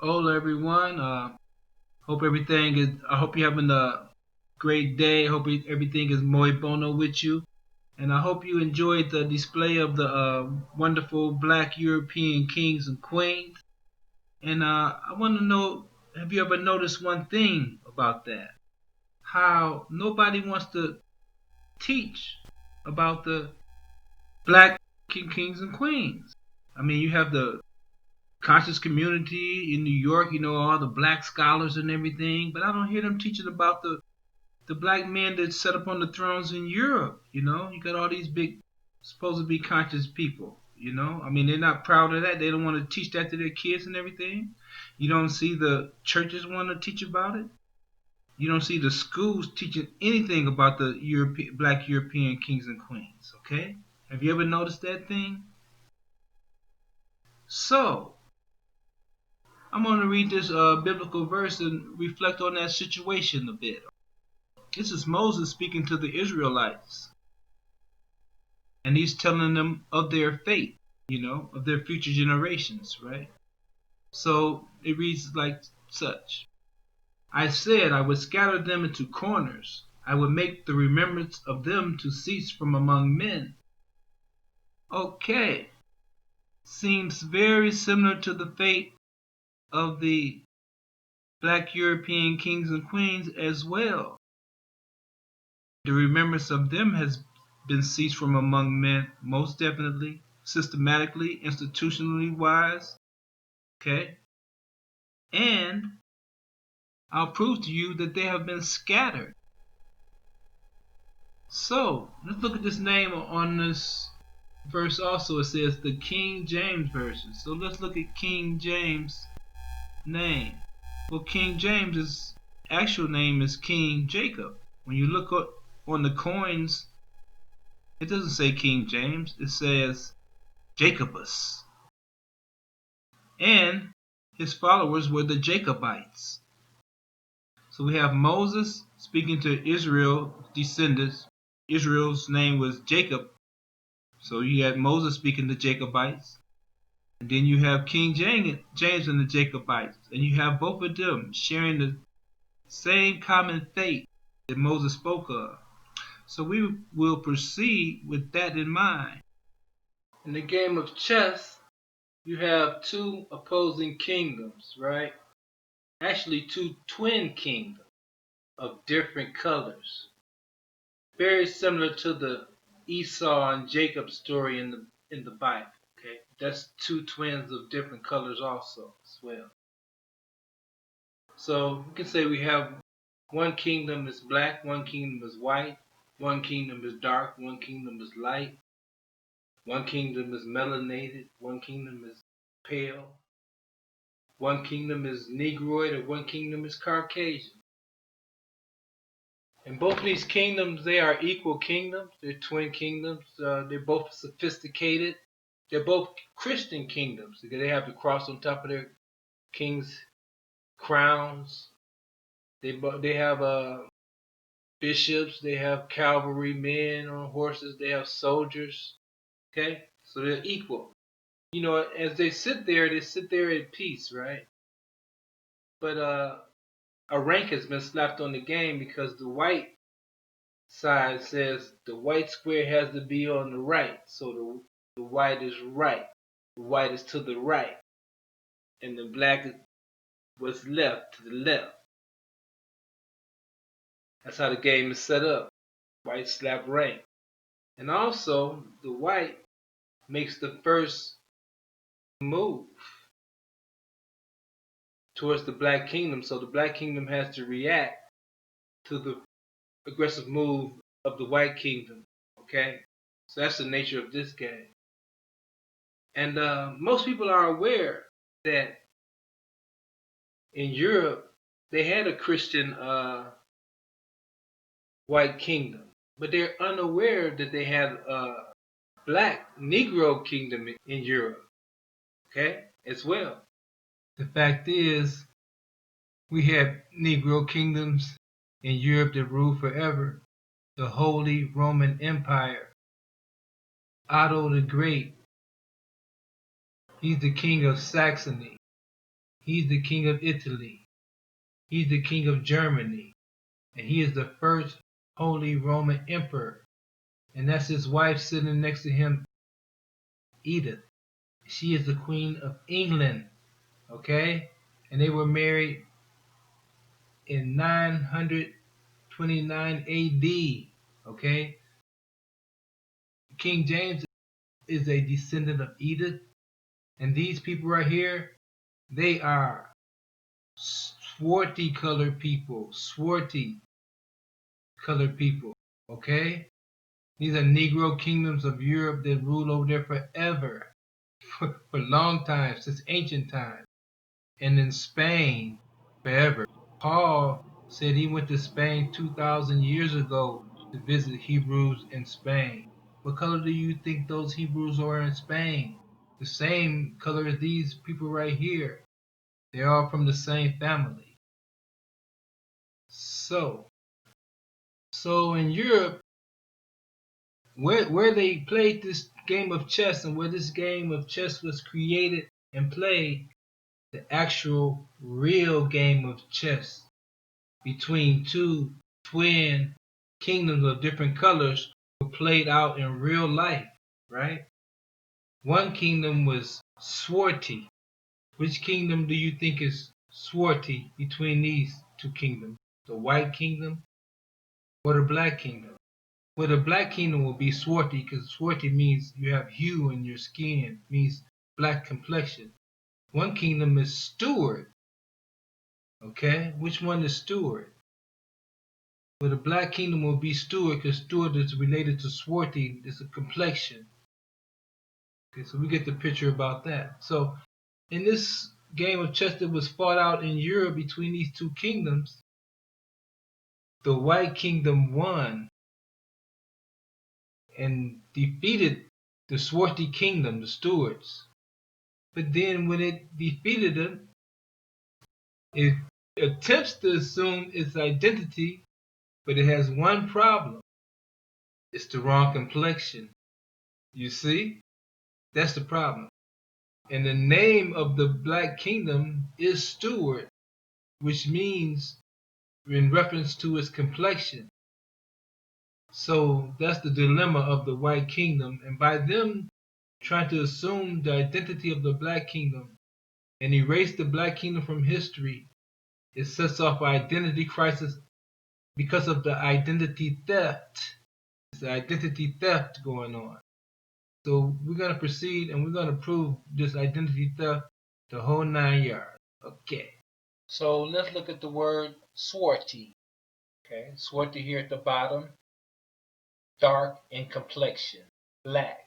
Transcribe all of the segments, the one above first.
Hello everyone. Hope everything is. I hope you're having a great day. I hope everything is muy bono with you, and I hope you enjoyed the display of the wonderful Black European kings and queens. And I want to know: have you ever noticed one thing about that? How nobody wants to teach about the Black kings and queens. I mean, you have the conscious community in New York, all the black scholars and everything, but I don't hear them teaching about the black men that sat up on the thrones in Europe. You got all these big, supposed to be conscious people. I mean, they're not proud of that. They don't want to teach that to their kids and everything. You don't see the churches want to teach about it. You don't see the schools teaching anything about the black European kings and queens. Okay, have you ever noticed that thing? So I'm going to read this biblical verse and reflect on that situation a bit. This is Moses speaking to the Israelites, and he's telling them of their fate, of their future generations, right? So it reads like such: I said I would scatter them into corners, I would make the remembrance of them to cease from among men. Okay, seems very similar to the fate of the black European kings and queens as well. The remembrance of them has been ceased from among men, most definitely, systematically, institutionally wise. Okay? And I'll prove to you that they have been scattered. So, let's look at this name on this verse also. It says the King James Version. So let's look at King James' name. Well, King James's actual name is King Jacob. When you look on the coins, it doesn't say King James, it says Jacobus. And his followers were the Jacobites. So we have Moses speaking to Israel's descendants. Israel's name was Jacob. So you had Moses speaking to Jacobites. And then you have King James and the Jacobites. And you have both of them sharing the same common fate that Moses spoke of. So we will proceed with that in mind. In the game of chess, you have two opposing kingdoms, right? Actually, two twin kingdoms of different colors. Very similar to the Esau and Jacob story in the Bible. Okay, that's two twins of different colors also as well. So we can say we have one kingdom is black, one kingdom is white, one kingdom is dark, one kingdom is light, one kingdom is melanated, one kingdom is pale, one kingdom is Negroid, and one kingdom is Caucasian. And both of these kingdoms, they are equal kingdoms. They're twin kingdoms. They're both sophisticated. They're both Christian kingdoms because they have the cross on top of their king's crowns. They have bishops. They have cavalry men on horses. They have soldiers. Okay, so they're equal. As they sit there in peace, right? But a rank has been slapped on the game because the white side says the white square has to be on the right. So the white is right. The white is to the right. And the black was left to the left. That's how the game is set up. White slap rank. And also the white makes the first move towards the black kingdom. So the black kingdom has to react to the aggressive move of the white kingdom. Okay? So that's the nature of this game. And most people are aware that in Europe they had a Christian white kingdom, but they're unaware that they had a black Negro kingdom in Europe, okay, as well. The fact is, we had Negro kingdoms in Europe that ruled forever. The Holy Roman Empire, Otto the Great, he's the king of Saxony. He's the king of Italy. He's the king of Germany. And he is the first Holy Roman Emperor. And that's his wife sitting next to him, Edith. She is the Queen of England. Okay? And they were married in 929 AD. Okay? King James is a descendant of Edith. And these people right here, they are swarthy colored people. Swarthy colored people. Okay? These are Negro kingdoms of Europe that ruled over there forever. For a long time, since ancient times. And in Spain, forever. Paul said he went to Spain 2,000 years ago to visit Hebrews in Spain. What color do you think those Hebrews are in Spain? The same color as these people right here. They're all from the same family. So in Europe, where they played this game of chess and where this game of chess was created and played, the actual real game of chess between two twin kingdoms of different colors were played out in real life, right? One kingdom was swarthy. Which kingdom do you think is swarthy between these two kingdoms? The white kingdom or the black kingdom? Well, the black kingdom will be swarthy because swarthy means you have hue in your skin, means black complexion. One kingdom is Stuart. Okay, which one is Stuart? Well, the black kingdom will be Stuart because Stuart is related to swarthy. It's a complexion. Okay, so we get the picture about that. So in this game of chess that was fought out in Europe between these two kingdoms, the white kingdom won and defeated the swarthy kingdom, the Stuarts. But then when it defeated them, it attempts to assume its identity, but it has one problem. It's the wrong complexion. You see? That's the problem. And the name of the black kingdom is Stuart, which means in reference to its complexion. So that's the dilemma of the white kingdom. And by them trying to assume the identity of the black kingdom and erase the black kingdom from history, it sets off an identity crisis because of the identity theft. It's the identity theft going on. So we're going to proceed and we're going to prove this identity theft the whole 9 yards. Okay. So let's look at the word swarthy. Okay, swarthy here at the bottom. Dark in complexion, black,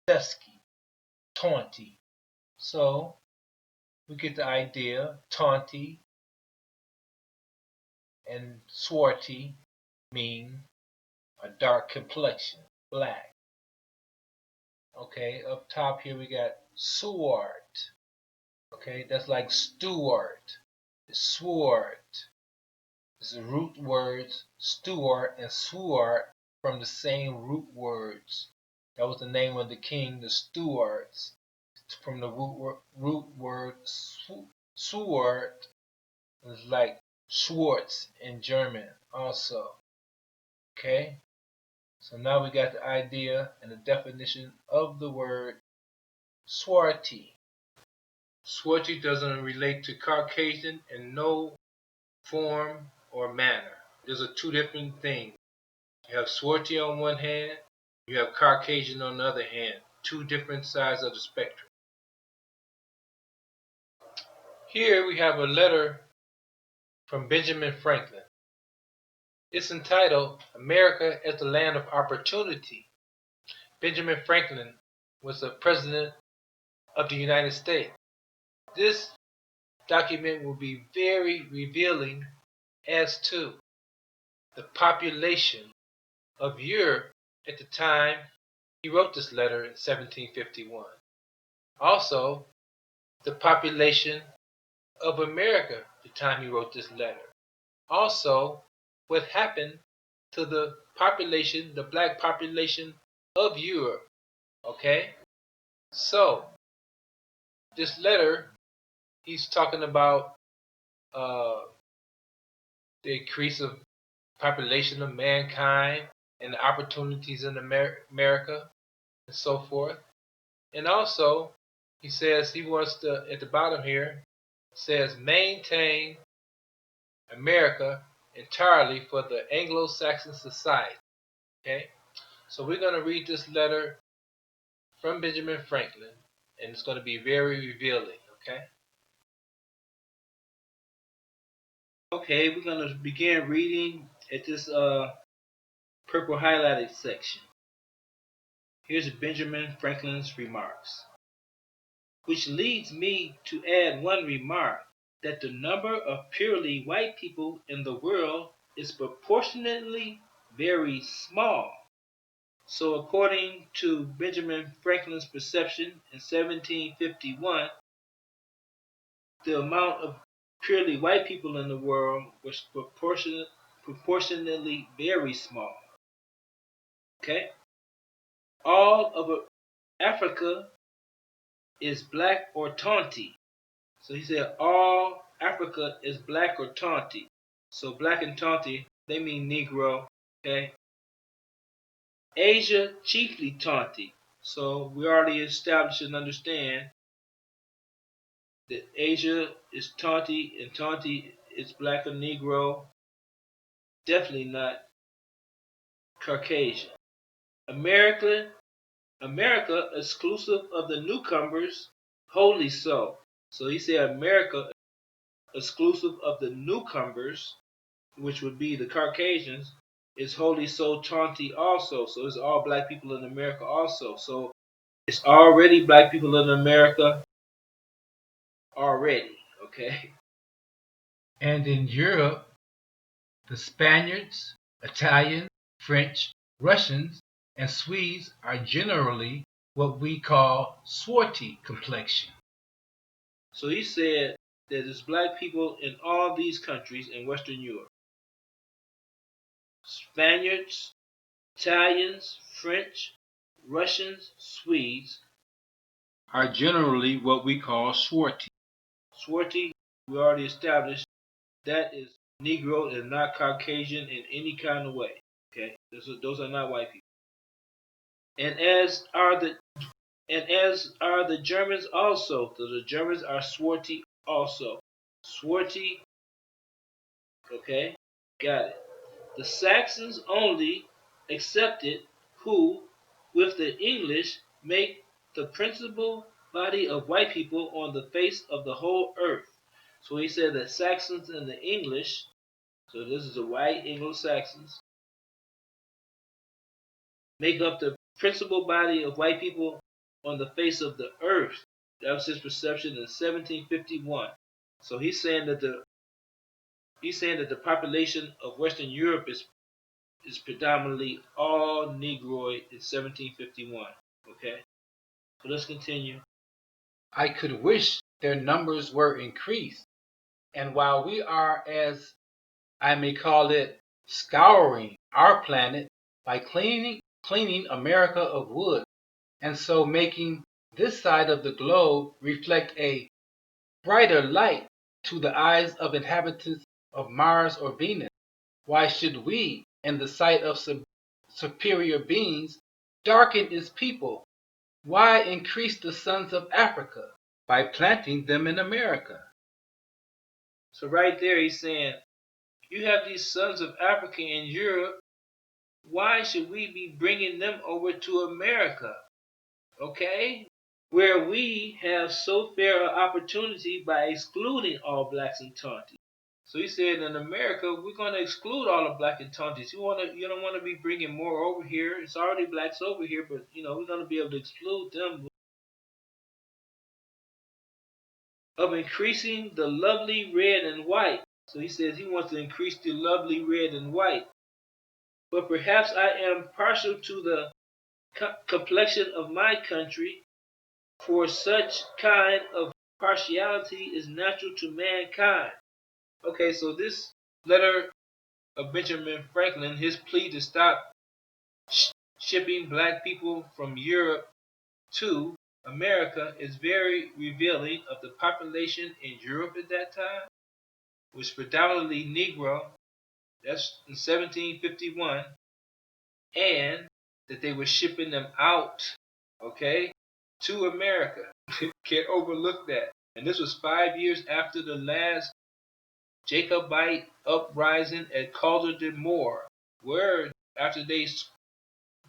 dusky, taunty. So we get the idea. Taunty and swarthy mean a dark complexion, black. Okay, up top here we got sword. Okay, that's like Stuart, sword. It's the root words Stuart and Swart from the same root words. That was the name of the king, the Stuarts, from the root word Swart. It's like Schwartz in German also. Okay, so now we got the idea and the definition of the word swarthy. Swarthy doesn't relate to Caucasian in no form or manner. Those are two different things. You have swarthy on one hand, you have Caucasian on the other hand. Two different sides of the spectrum. Here we have a letter from Benjamin Franklin. It's entitled America as the Land of Opportunity. Benjamin Franklin was the President of the United States. This document will be very revealing as to the population of Europe at the time he wrote this letter in 1751. Also, the population of America at the time he wrote this letter. Also, what happened to the population, the black population of Europe. Okay? So, this letter, he's talking about uh, the increase of population of mankind and the opportunities in America and so forth. And also, he says he wants to, at the bottom here, says maintain America entirely for the Anglo-Saxon society. Okay, so we're going to read this letter from Benjamin Franklin, and it's going to be very revealing. Okay. Okay, we're going to begin reading at this purple highlighted section. Here's Benjamin Franklin's remarks, which leads me to add one remark that the number of purely white people in the world is proportionately very small. So, according to Benjamin Franklin's perception in 1751, the amount of purely white people in the world was proportionately very small. Okay? All of Africa is black or taunty. So he said all Africa is black or taunty. So black and taunty, they mean Negro. Okay? Asia chiefly taunty. So we already established and understand that Asia is taunty and taunty is black or Negro. Definitely not Caucasian. America exclusive of the newcomers, wholly so. So he said America exclusive of the newcomers, which would be the Caucasians, is wholly so taunty also. So it's all black people in America also. So it's already black people in America already, okay? And in Europe, the Spaniards, Italians, French, Russians, and Swedes are generally what we call swarty complexion. So he said that there's black people in all these countries in Western Europe. Spaniards, Italians, French, Russians, Swedes are generally what we call swarty. Swarty, we already established, that is Negro and not Caucasian in any kind of way. Okay, those are not white people. And as are the Germans also. So the Germans are swarty also. Swarty. Okay, got it. The Saxons only excepted, who, with the English, make the principal body of white people on the face of the whole earth. So he said that Saxons and the English, so this is the white Anglo-Saxons, make up the principal body of white people on the face of the earth. That was his perception in 1751. So he's saying that the population of Western Europe is predominantly all Negroid in 1751. Okay, so let's continue. I could wish their numbers were increased, and while we are, as I may call it, scouring our planet by cleaning America of wood, and so making this side of the globe reflect a brighter light to the eyes of inhabitants of Mars or Venus, why should we, in the sight of superior beings, darken its people? Why increase the sons of Africa by planting them in America? So right there he's saying, you have these sons of Africa in Europe. Why should we be bringing them over to America? Okay? Where we have so fair an opportunity by excluding all blacks and taunties. So he said, in America, we're going to exclude all the black and taunties. You don't want to be bringing more over here. It's already blacks over here, but we're going to be able to exclude them. Of increasing the lovely red and white. So he says he wants to increase the lovely red and white. But perhaps I am partial to the complexion of my country, for such kind of partiality is natural to mankind. Okay, so this letter of Benjamin Franklin, his plea to stop shipping black people from Europe to America is very revealing of the population in Europe at that time, was predominantly Negro. That's in 1751, and that they were shipping them out, okay, to America. Can't overlook that. And this was 5 years after the last Jacobite uprising at Calder de Moor, where after they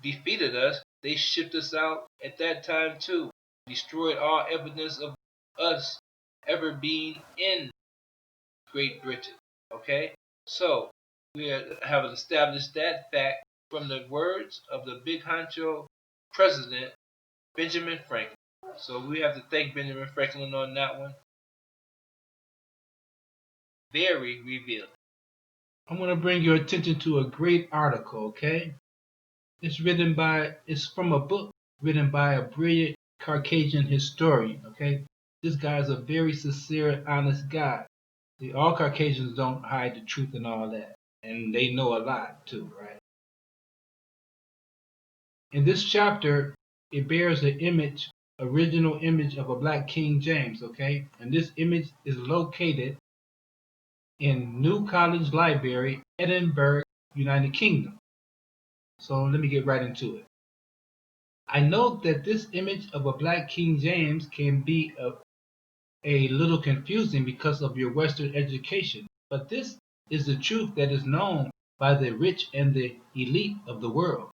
defeated us, they shipped us out at that time too. Destroyed all evidence of us ever being in Great Britain. Okay? So, we have established that fact from the words of the big honcho president, Benjamin Franklin. So, we have to thank Benjamin Franklin on that one. Very revealing. I'm going to bring your attention to a great article, okay? It's from a book written by a brilliant Caucasian historian, okay? This guy is a very sincere, honest guy. See, all Caucasians don't hide the truth and all that. And they know a lot too, right? In this chapter, it bears the original image of a black King James, okay? And this image is located in New College Library, Edinburgh, United Kingdom. So let me get right into it. I note that this image of a black King James can be a little confusing because of your Western education, but this is the truth that is known by the rich and the elite of the world.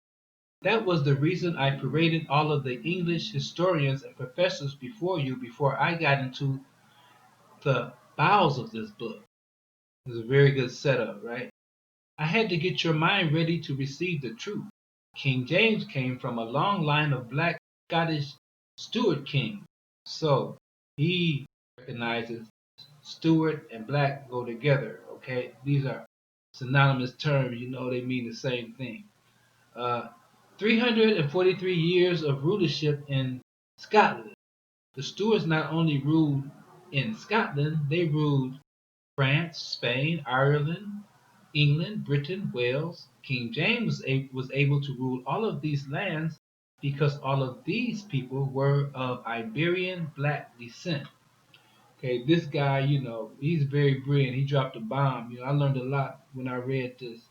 That was the reason I paraded all of the English historians and professors before you before I got into the bowels of this book. It was a very good setup, right? I had to get your mind ready to receive the truth. King James came from a long line of black Scottish Stuart kings. So he recognizes Stuart and black go together, okay? These are synonymous terms, they mean the same thing. 343 years of rulership in Scotland. The Stuarts not only ruled in Scotland, they ruled France, Spain, Ireland, England, Britain, Wales. King James was able to rule all of these lands because all of these people were of Iberian black descent. Okay, this guy, he's very brilliant. He dropped a bomb. I learned a lot when I read this.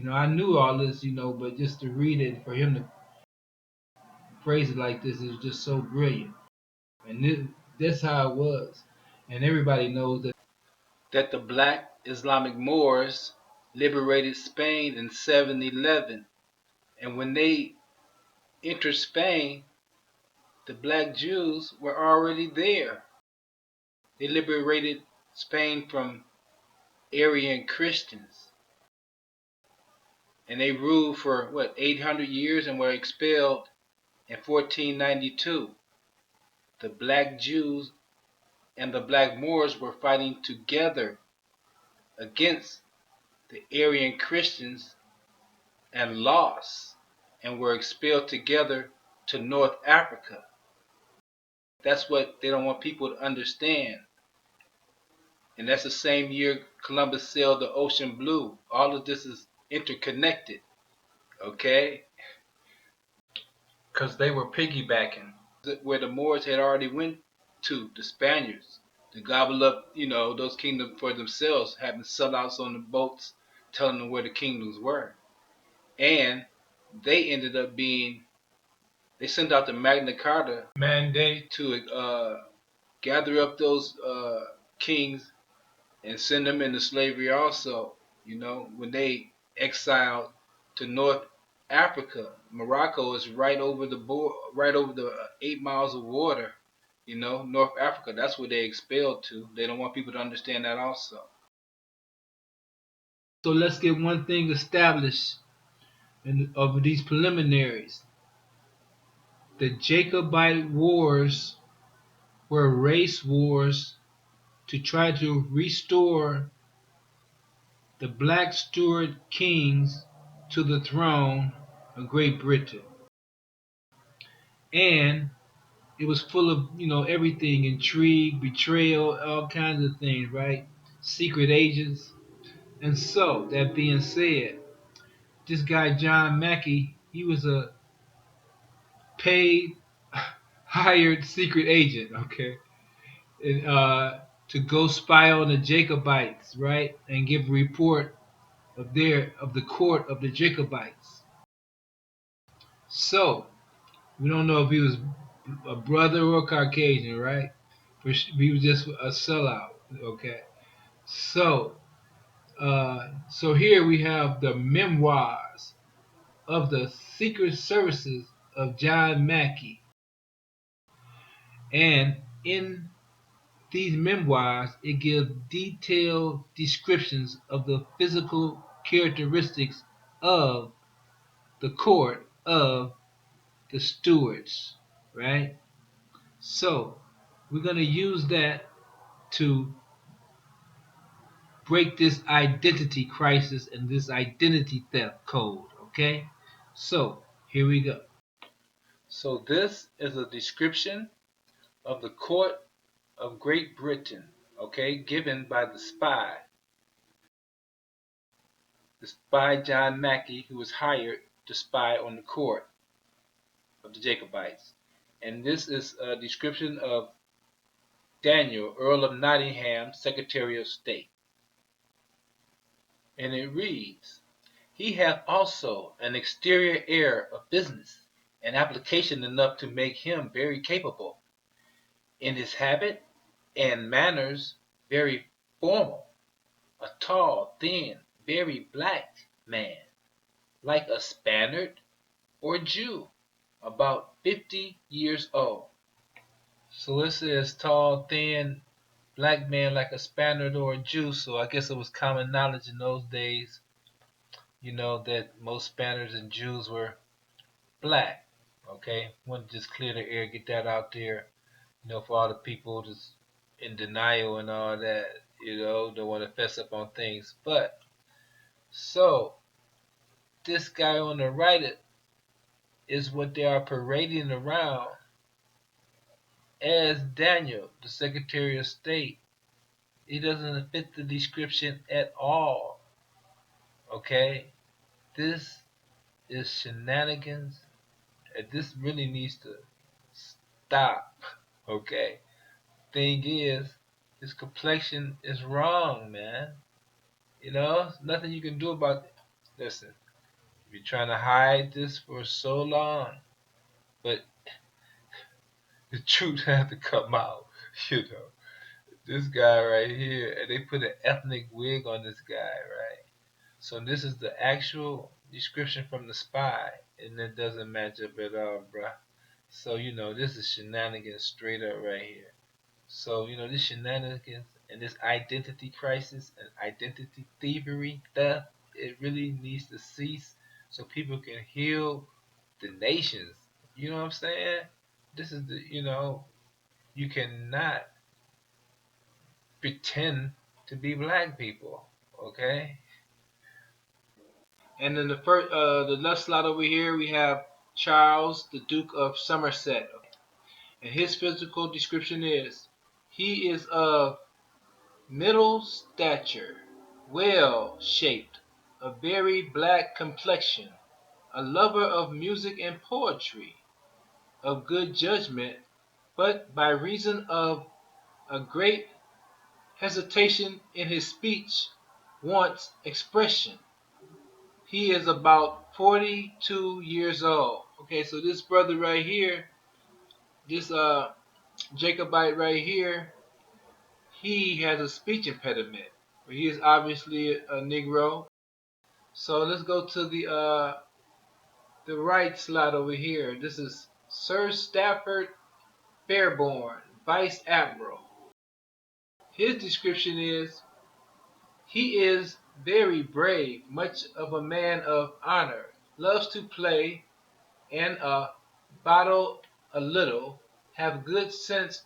I knew all this, but just to read it, for him to phrase it like this is just so brilliant. And that's how it was. And everybody knows that the black Islamic Moors liberated Spain in 711. And when they entered Spain, the black Jews were already there. They liberated Spain from Arian Christians. And they ruled for 800 years and were expelled in 1492. The black Jews and the black Moors were fighting together against the Arian Christians and lost and were expelled together to North Africa. That's what they don't want people to understand. And that's the same year Columbus sailed the ocean blue. All of this is interconnected, okay? Because they were piggybacking where the Moors had already went to, the Spaniards, to gobble up, those kingdoms for themselves, having sellouts on the boats, telling them where the kingdoms were. And they ended up they sent out the Magna Carta mandate to gather up those kings and send them into slavery also, when they exiled to North Africa. Morocco is right over the 8 miles of water, North Africa. That's where they expelled to. They don't want people to understand that also. So let's get one thing established of these preliminaries. The Jacobite wars were race wars to try to restore the black Stuart kings to the throne of Great Britain. And it was full of, everything, intrigue, betrayal, all kinds of things, right? Secret agents. And so, that being said, this guy, John Mackey, he was a paid hired secret agent, okay, and, to go spy on the Jacobites, right, and give a report of the court of the Jacobites. So we don't know if he was a brother or Caucasian, right? He was just a sellout, okay. So so here we have the memoirs of the Secret Services of John Mackey, and in these memoirs, it gives detailed descriptions of the physical characteristics of the court of the stewards, right? So we're going to use that to break this identity crisis and this identity theft code, okay? So here we go. So this is a description of the court of Great Britain, okay, given by the spy John Mackey, who was hired to spy on the court of the Jacobites. And this is a description of Daniel, Earl of Nottingham, Secretary of State. And it reads, he hath also an exterior air of business, and application enough to make him very capable. In his habit and manners very formal, a tall, thin, very black man, like a Spaniard or Jew, about 50 years old. So it says tall, thin, black man like a Spaniard or a Jew. So I guess it was common knowledge in those days, that most Spaniards and Jews were black. Okay, want to just clear the air, get that out there. For all the people just in denial and all that, don't want to fess up on things. But so this guy on the right is what they are parading around as Daniel, the Secretary of State. He doesn't fit the description at all. Okay? This is shenanigans. And this really needs to stop. Okay? Thing is, his complexion is wrong, man. Nothing you can do about it. Listen, you're trying to hide this for so long, but the truth has to come out. You know, this guy right here, and they put an ethnic wig on this guy, right? So this is the actual description from the spy, and it doesn't match up at all, bruh. So this is shenanigans straight up right here. So this shenanigans and this identity crisis and identity thievery theft, it really needs to cease so people can heal the nations. You know what I'm saying? This is you cannot pretend to be black people, okay? And then the left slide over here, we have Charles, the Duke of Somerset, and his physical description is: he is of middle stature, well shaped, a very black complexion, a lover of music and poetry, of good judgment, but by reason of a great hesitation in his speech wants expression. He is about 42 years old. Okay, so this brother right here, this Jacobite right here, he has a speech impediment. He is obviously a Negro. So let's go to the right slide over here. This is Sir Stafford Fairborn, Vice Admiral. His description is: he is very brave, much of a man of honor, loves to play and bottle a little, have good sense,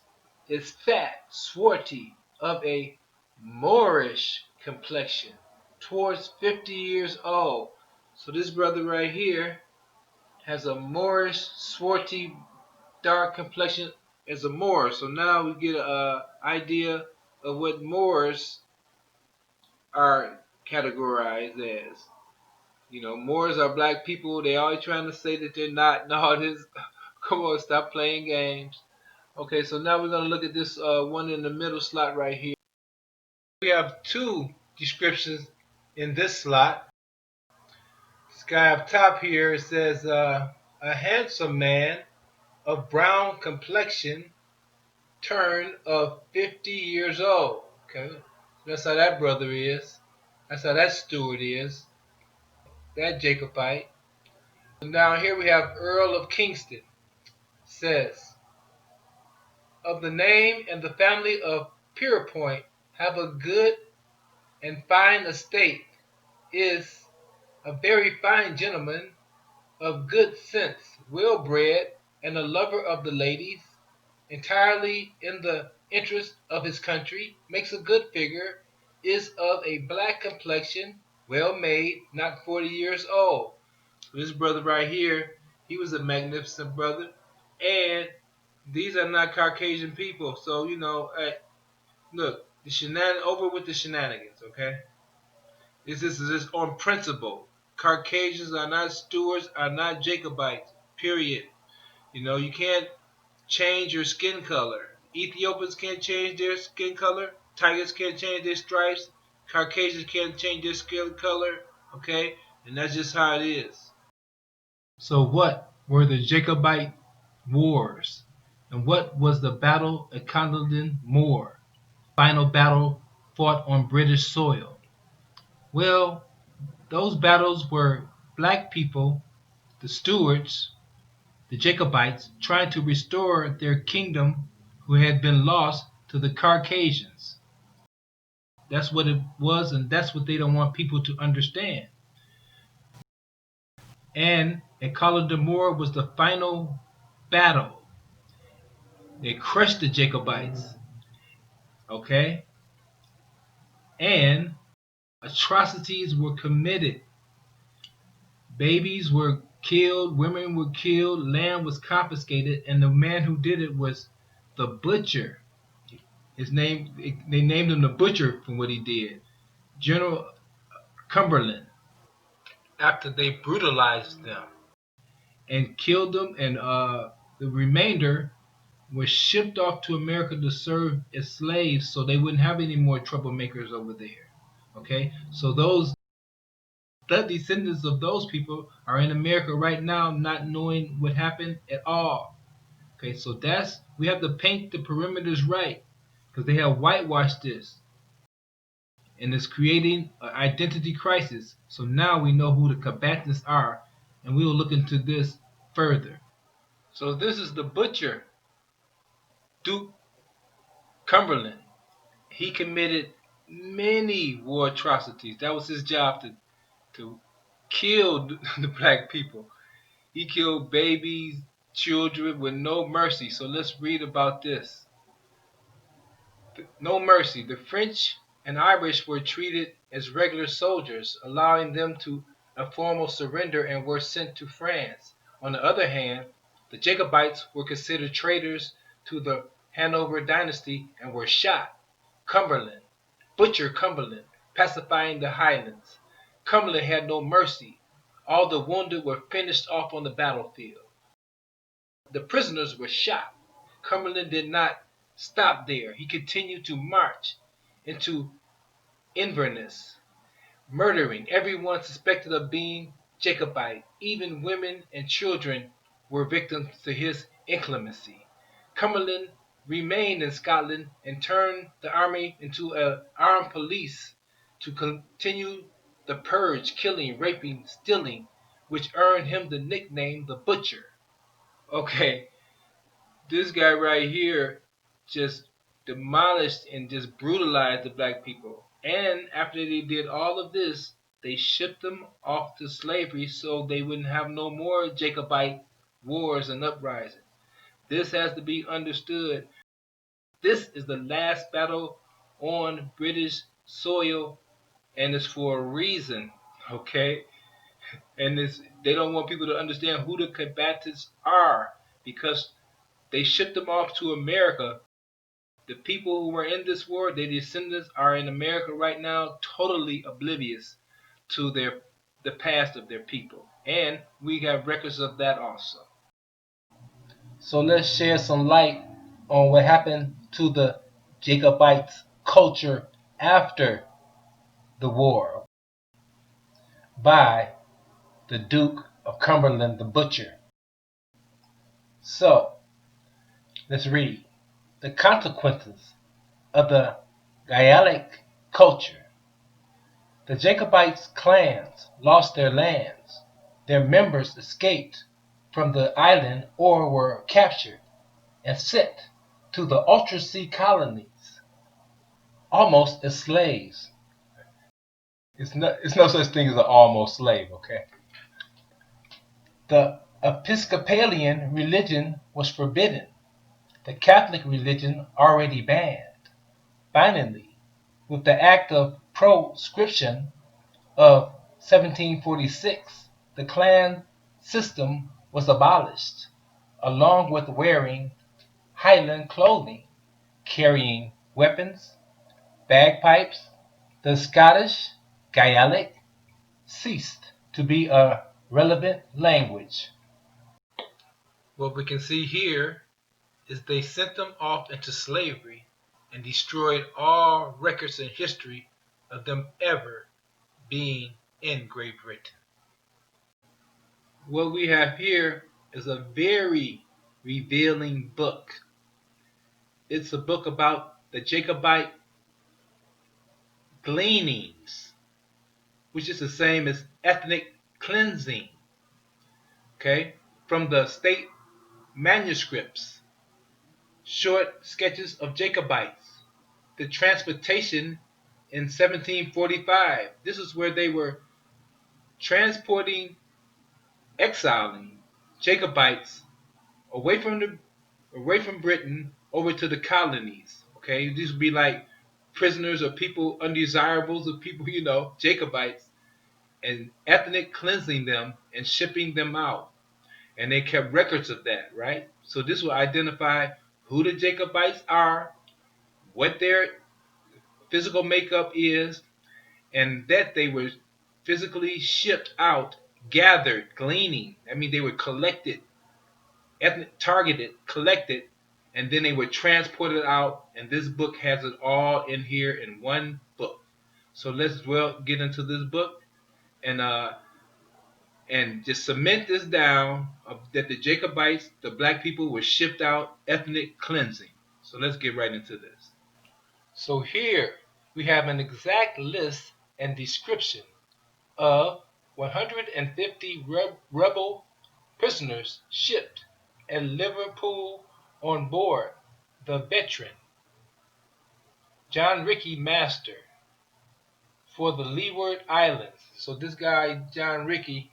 is fat, swarthy, of a Moorish complexion, towards 50 years old. So this brother right here has a Moorish, swarthy, dark complexion as a Moor. So now we get an idea of what Moors are categorized as. Moors are black people. They always trying to say that they're not. No, this Come on, stop playing games. Okay, so now we're going to look at this one in the middle slot right here. We have two descriptions in this slot. This guy up top here, it says, a handsome man of brown complexion, turn of 50 years old. Okay, that's how that brother is. That's how that steward is. That Jacobite. Now here we have Earl of Kingston. Says, of the name and the family of Pierrepoint, have a good and fine estate, is a very fine gentleman, of good sense, well bred, and a lover of the ladies, entirely in the interest of his country, makes a good figure, is of a black complexion, well made, not 40 years old. So this brother right here, he was a magnificent brother, and these are not Caucasian people. So hey, look, over with the shenanigans, okay? This is just on principle. Caucasians are not stewards, are not Jacobites. Period. You can't change your skin color. Ethiopians can't change their skin color. Tigers can't change their stripes. Caucasians can't change their skin color. Okay? And that's just how it is. So what were the Jacobite wars? And what was the battle at Culloden Moor? Final battle fought on British soil. Well, those battles were black people, the Stuarts, the Jacobites, trying to restore their kingdom who had been lost to the Caucasians. That's what it was, and that's what they don't want people to understand. And at Culloden Moor was the final battle. They crushed the Jacobites, okay? And atrocities were committed. Babies were killed, women were killed, land was confiscated, and the man who did it was the butcher. His name, they named him the butcher from what he did, General Cumberland. After they brutalized them and killed them, and the remainder was shipped off to America to serve as slaves, so they wouldn't have any more troublemakers over there. Okay, so the descendants of those people are in America right now, not knowing what happened at all. Okay, so we have to paint the perimeters right, because they have whitewashed this, and it's creating an identity crisis. So now we know who the combatants are, and we will look into this further. So this is the butcher, Duke Cumberland. He committed many war atrocities. That was his job, to kill the black people. He killed babies, children with no mercy. So let's read about this. No mercy. The French and Irish were treated as regular soldiers, allowing them to a formal surrender, and were sent to France. On the other hand, the Jacobites were considered traitors to the Hanover dynasty and were shot. Cumberland, Butcher Cumberland, pacifying the Highlands. Cumberland had no mercy. All the wounded were finished off on the battlefield. The prisoners were shot. Cumberland did not stop there. He continued to march into Inverness, murdering everyone suspected of being Jacobite. Even women and children were victims to his inclemency. Cumberland remained in Scotland and turned the army into an armed police to continue the purge, killing, raping, stealing, which earned him the nickname the Butcher. Okay, this guy right here just demolished and just brutalized the black people. And after they did all of this, they shipped them off to slavery so they wouldn't have no more Jacobite wars and uprisings. This has to be understood. This is the last battle on British soil, and it's for a reason, okay? And they don't want people to understand who the combatants are, because they shipped them off to America. The people who were in this war, their descendants, are in America right now, totally oblivious to the past of their people. And we have records of that also. So let's shed some light on what happened to the Jacobites culture after the war by the Duke of Cumberland the Butcher. So let's read the consequences of the Gaelic culture. The Jacobites clans lost their lands. Their members escaped from the island or were captured and sent to the ultra-sea colonies, almost as slaves. It's no such thing as an almost slave, okay? The Episcopalian religion was forbidden, the Catholic religion already banned. Finally, with the Act of Proscription of 1746, the clan system was abolished, along with wearing Highland clothing, carrying weapons, bagpipes. The Scottish Gaelic ceased to be a relevant language. What we can see here is they sent them off into slavery and destroyed all records and history of them ever being in Great Britain. What we have here is a very revealing book. It's a book about the Jacobite gleanings, which is the same as ethnic cleansing, okay, from the state manuscripts, short sketches of Jacobites, the transportation in 1745. This is where they were transporting, exiling Jacobites away from Britain over to the colonies. Okay, these would be like prisoners or people undesirables of people, Jacobites, and ethnic cleansing them and shipping them out. And they kept records of that, right? So this will identify who the Jacobites are, what their physical makeup is, and that they were physically shipped out, gathered, gleaning. I mean, they were collected, ethnic targeted, collected, and then they were transported out. And this book has it all in here in one book. So let's get into this book and just cement this down that the Jacobites, the black people, were shipped out, ethnic cleansing. So let's get right into this. So here we have an exact list and description of 150 rebel prisoners shipped at Liverpool on board the veteran John Ricky Master for the Leeward Islands. So this guy, John Ricky,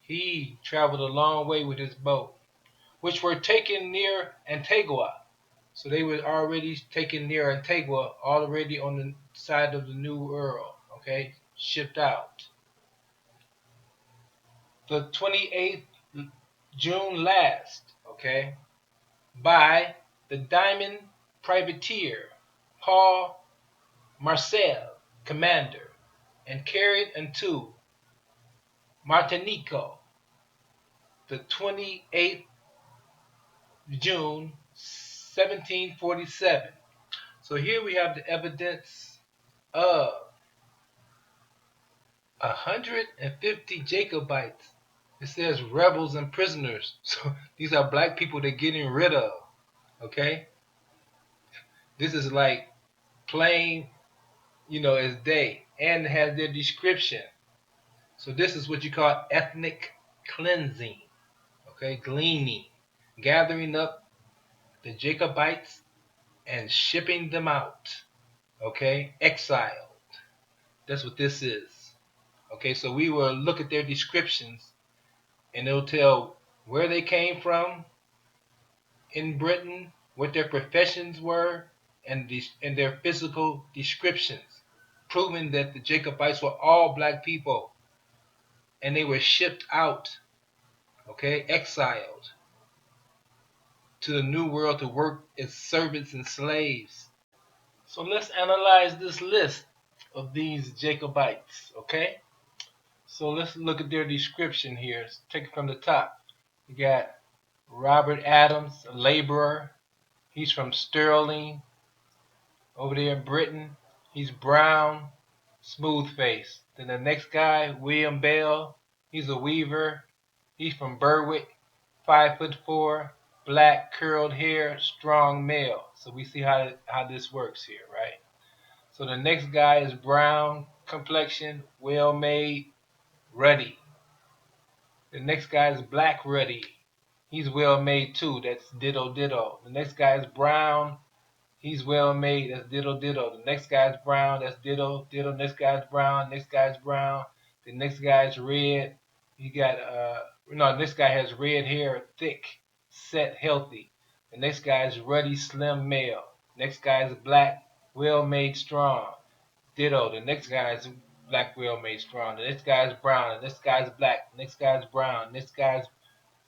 he traveled a long way with his boat, which were taken near Antigua. So they were already taken near Antigua, already on the side of the New World, okay, shipped out. The 28th June last, okay, by the Diamond Privateer Paul Marcel, commander, and carried into Martinico the 28th June 1747. So here we have the evidence of 150 Jacobites. It says rebels and prisoners. So these are black people they're getting rid of. Okay? This is like plain, as day. And it has their description. So this is what you call ethnic cleansing. Okay? Gleaning. Gathering up the Jacobites and shipping them out. Okay? Exiled. That's what this is. Okay, so we will look at their descriptions and it'll tell where they came from in Britain, what their professions were, and their physical descriptions, proving that the Jacobites were all black people and they were shipped out, okay, exiled to the New World to work as servants and slaves. So let's analyze this list of these Jacobites, okay? So let's look at their description here. Let's take it from the top. You got Robert Adams, a laborer. He's from Stirling, over there in Britain. He's brown, smooth face. Then the next guy, William Bell, he's a weaver. He's from Berwick, 5'4", black, curled hair, strong male. So we see how this works here, right? So the next guy is brown complexion, well made, ruddy. The next guy is black ruddy. He's well made too. That's ditto ditto. The next guy is brown. He's well made. That's ditto ditto. The next guy's brown. That's ditto ditto. Next guy's brown. Next guy's brown. The next guy's red. He got no. This guy has red hair, thick, set, healthy. The next guy is ruddy, slim, male. Next guy is black, well made, strong. Ditto. The next guy is black, well made, strong. The next guy is brown. The next guy is black. The next guy is brown. The next guy is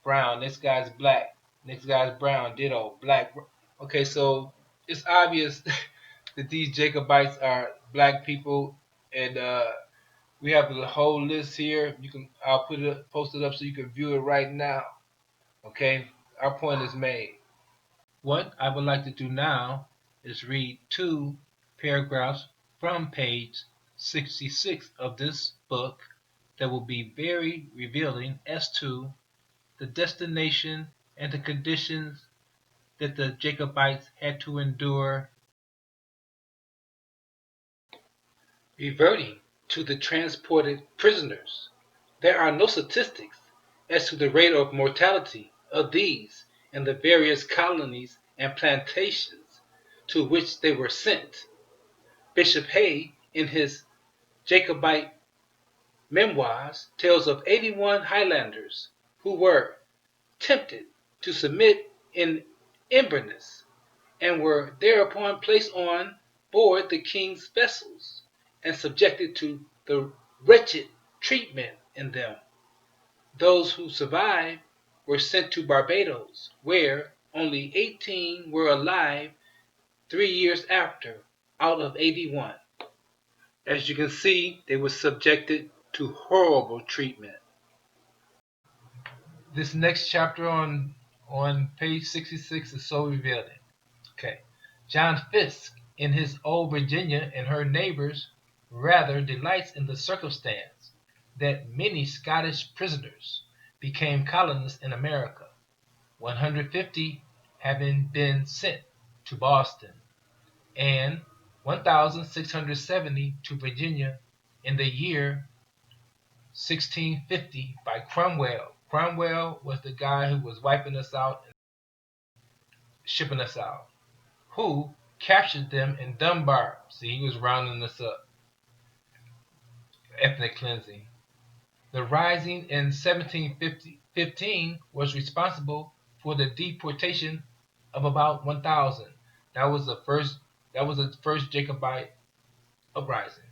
brown. This guy's black. Next guy's brown. Ditto. Black. Okay, so it's obvious that these Jacobites are black people, and we have the whole list here. I'll post it up so you can view it right now. Okay, our point is made. What I would like to do now is read two paragraphs from page 66 of this book that will be very revealing as to the destination and the conditions that the Jacobites had to endure. Reverting to the transported prisoners, there are no statistics as to the rate of mortality of these in the various colonies and plantations to which they were sent. Bishop Hay, in his Jacobite memoirs, tells of 81 Highlanders who were tempted to submit in Inverness, and were thereupon placed on board the king's vessels, and subjected to the wretched treatment in them. Those who survived were sent to Barbados, where only 18 were alive 3 years after, out of 81. As you can see, they were subjected to horrible treatment. This next chapter on page 66 is so revealing. Okay. John Fiske, in his Old Virginia and Her Neighbors, rather delights in the circumstance that many Scottish prisoners became colonists in America, 150 having been sent to Boston, and 1,670 to Virginia in the year 1650 by Cromwell. Cromwell was the guy who was wiping us out and shipping us out, who captured them in Dunbar. See, he was rounding us up. Ethnic cleansing. The rising in 1715 was responsible for the deportation of about 1,000. That was the first Jacobite uprising.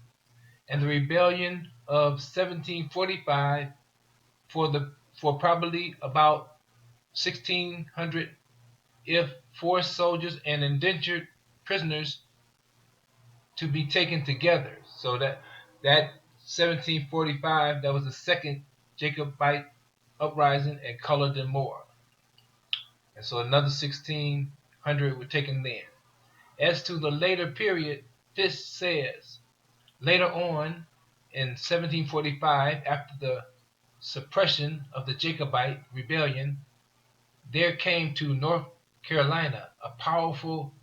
And the rebellion of 1745 for probably about 1,600, if forced soldiers and indentured prisoners to be taken together. So that 1745, that was the second Jacobite uprising at Culloden Moor. And so another 1,600 were taken then. As to the later period, Fiske says, later on in 1745, after the suppression of the Jacobite rebellion, there came to North Carolina a powerful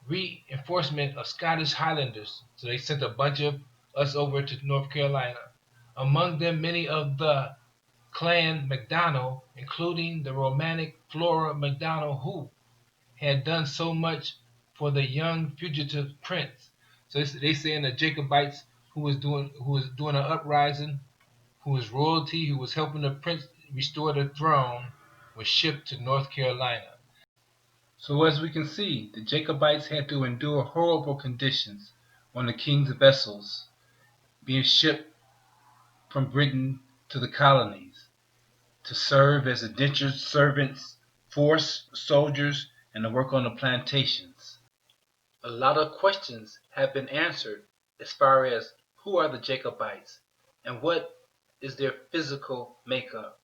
reinforcement of Scottish Highlanders. So they sent a bunch of us over to North Carolina. Among them, many of the Clan MacDonald, including the romantic Flora MacDonald, who had done so much for the young fugitive prince. So they saying the Jacobites who was doing an uprising, who was royalty, who was helping the prince restore the throne, was shipped to North Carolina. So as we can see, the Jacobites had to endure horrible conditions on the king's vessels, being shipped from Britain to the colonies to serve as indentured servants, forced soldiers, and to work on the plantations. A lot of questions have been answered as far as who are the Jacobites and what is their physical makeup.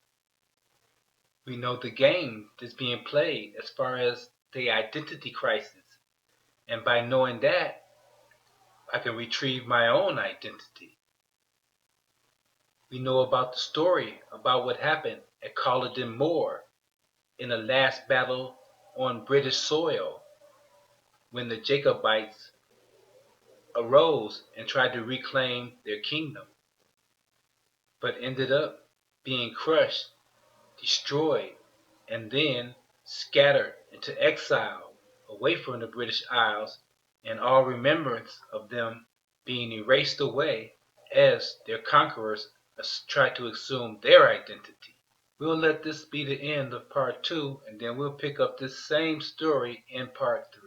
We know the game that's being played as far as the identity crisis. And by knowing that, I can retrieve my own identity. We know about the story about what happened at Culloden Moor in the last battle on British soil when the Jacobites arose and tried to reclaim their kingdom, but ended up being crushed, destroyed, and then scattered into exile away from the British Isles, and all remembrance of them being erased away as their conquerors tried to assume their identity. We'll let this be the end of part 2, and then we'll pick up this same story in part 3.